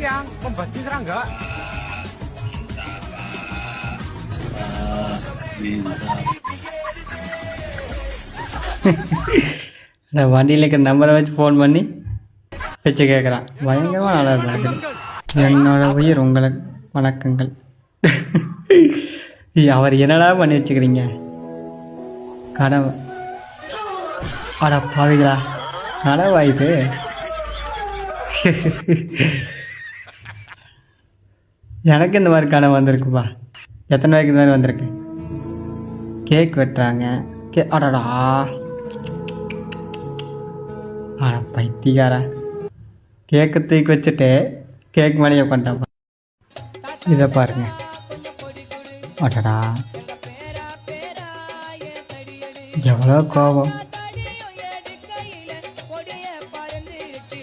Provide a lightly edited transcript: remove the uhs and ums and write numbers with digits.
siang, pembas serang enggak? நான் வண்டியில் இருக்கிற நம்பரை வச்சு ஃபோன் பண்ணி வச்சு கேட்குறான். பயங்கரமாக நல்லா இருக்குது. என்னோட உயிர் உங்களுக்கு வணக்கங்கள். அவர் என்னடா பண்ணி வச்சுக்கிறீங்க கனவு? அட பாவிகளா, கனவா இது? எனக்கு இந்த மாதிரி கனவு வந்திருக்குப்பா. எத்தனை வரைக்கும் இந்த மாதிரி வந்திருக்கு? கேக் வெட்டுறாங்க. அடடா, அட பைத்தியக்காரா, கேக்கு தூக்கி வச்சுட்டு கேக் மேலேயே உட்காந்துட்டாப்பா. இதை பாருங்க. அடடா, எவ்வளோ கோபம்.